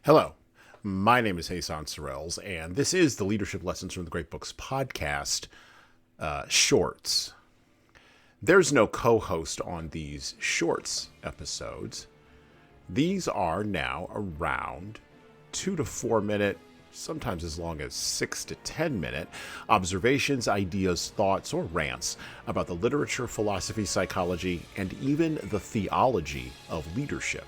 Hello, my name is Hassan Sorrells, and this is the Leadership Lessons from the Great Books podcast shorts. There's no co-host on these shorts episodes. These are now around 2 to 4 minute, sometimes as long as 6 to 10 minute observations, ideas, thoughts, or rants about the literature, philosophy, psychology, and even the theology of leadership.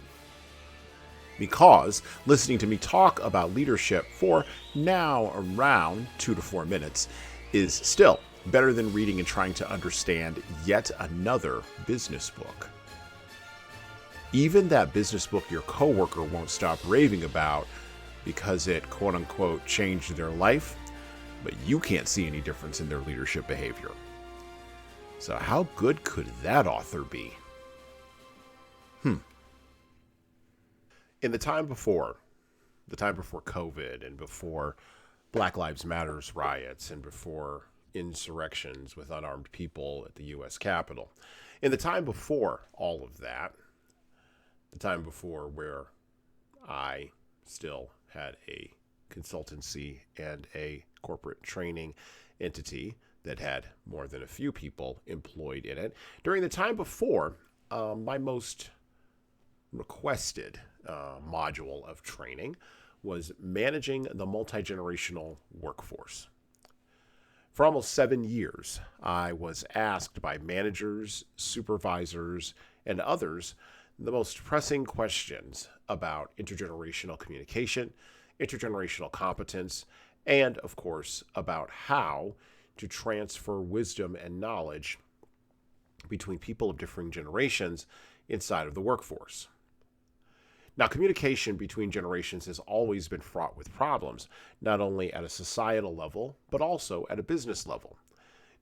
Because listening to me talk about leadership for now around 2 to 4 minutes is still better than reading and trying to understand yet another business book. Even that business book your coworker won't stop raving about because it quote unquote changed their life, but you can't see any difference in their leadership behavior. So how good could that author be? In the time before COVID and before Black Lives Matter's riots and before insurrections with unarmed people at the U.S. Capitol, in the time before all of that, the time before where I still had a consultancy and a corporate training entity that had more than a few people employed in it, during the time before, my most requested module of training was managing the multi-generational workforce. For almost 7 years, I was asked by managers, supervisors, and others the most pressing questions about intergenerational communication, intergenerational competence, and, of course, about how to transfer wisdom and knowledge between people of differing generations inside of the workforce. Now, communication between generations has always been fraught with problems, not only at a societal level, but also at a business level.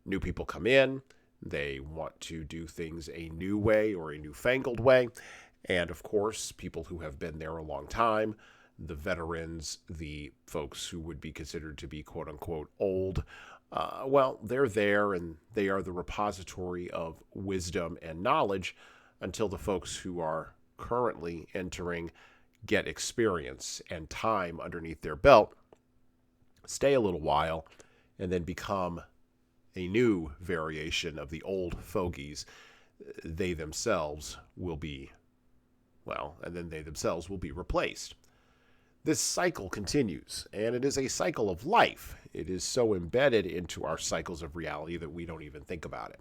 New people come in, they want to do things a new way or a newfangled way, and of course, people who have been there a long time, the veterans, the folks who would be considered to be quote-unquote old, they're there and they are the repository of wisdom and knowledge until the folks who are currently entering get experience and time underneath their belt, stay a little while, and then become a new variation of the old fogies. They themselves will be, replaced. This cycle continues, and it is a cycle of life. It is so embedded into our cycles of reality that we don't even think about it.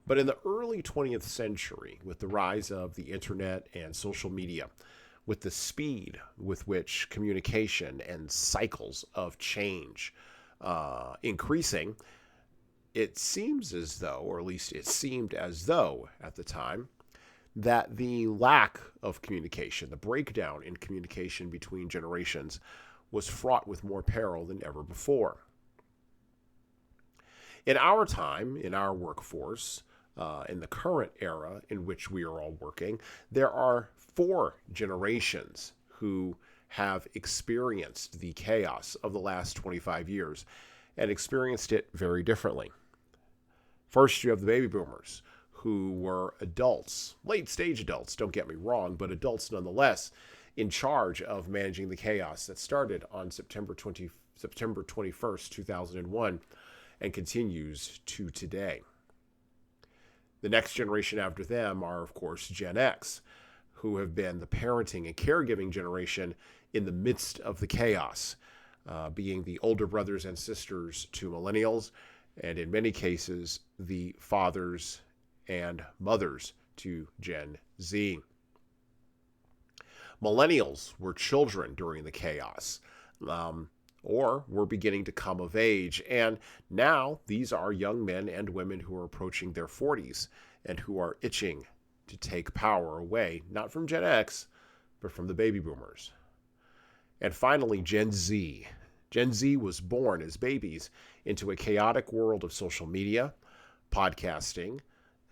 But in the early 20th century, with the rise of the internet and social media, with the speed with which communication and cycles of change increasing, it seems as though, or at least it seemed as though at the time, that the lack of communication, the breakdown in communication between generations, was fraught with more peril than ever before. In our time, in our workforce, in the current era in which we are all working, there are 4 generations who have experienced the chaos of the last 25 years and experienced it very differently. First, you have the baby boomers, who were adults, late-stage adults, don't get me wrong, but adults nonetheless, in charge of managing the chaos that started on September 21st, 2001, and continues to today. The next generation after them are, of course, Gen X, who have been the parenting and caregiving generation in the midst of the chaos, being the older brothers and sisters to millennials, and in many cases, the fathers and mothers to Gen Z. Millennials were children during the chaos, or were beginning to come of age. And now these are young men and women who are approaching their 40s and who are itching to take power away, not from Gen X, but from the baby boomers. And finally, Gen Z. Gen Z was born as babies into a chaotic world of social media, podcasting,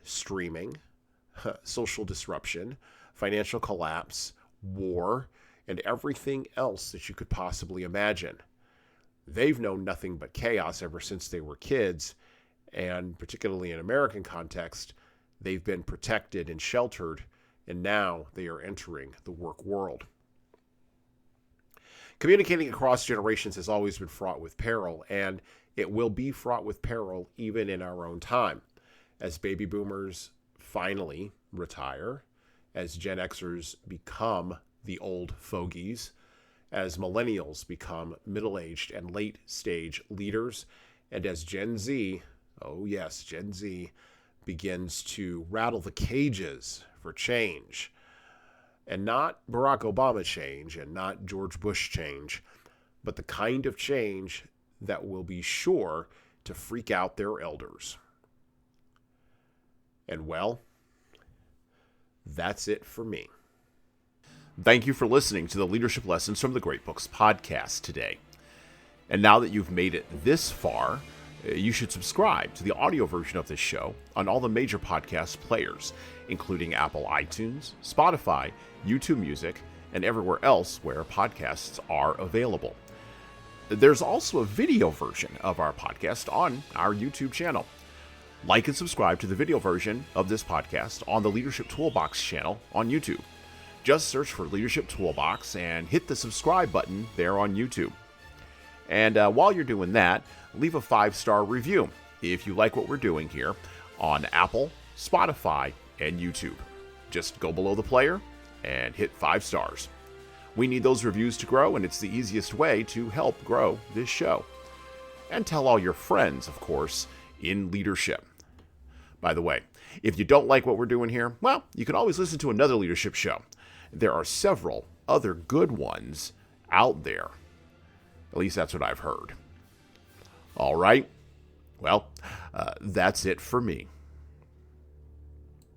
streaming, social disruption, financial collapse, war, and everything else that you could possibly imagine. They've known nothing but chaos ever since they were kids, and particularly in American context, they've been protected and sheltered, and now they are entering the work world. Communicating across generations has always been fraught with peril, and it will be fraught with peril even in our own time. As baby boomers finally retire, as Gen Xers become the old fogies, as millennials become middle-aged and late-stage leaders, and as Gen Z, oh yes, Gen Z, begins to rattle the cages for change, and not Barack Obama change and not George Bush change, but the kind of change that will be sure to freak out their elders. And well, that's it for me. Thank you for listening to the Leadership Lessons from the Great Books podcast today. And now that you've made it this far, you should subscribe to the audio version of this show on all the major podcast players, including Apple iTunes, Spotify, YouTube Music, and everywhere else where podcasts are available. There's also a video version of our podcast on our YouTube channel. Like and subscribe to the video version of this podcast on the Leadership Toolbox channel on YouTube. Just search for Leadership Toolbox and hit the subscribe button there on YouTube. And while you're doing that, leave a 5-star review if you like what we're doing here on Apple, Spotify, and YouTube. Just go below the player and hit 5 stars. We need those reviews to grow, and it's the easiest way to help grow this show. And tell all your friends, of course, in leadership. By the way, if you don't like what we're doing here, well, you can always listen to another leadership show. There are several other good ones out there. At least that's what I've heard. All right. Well, that's it for me.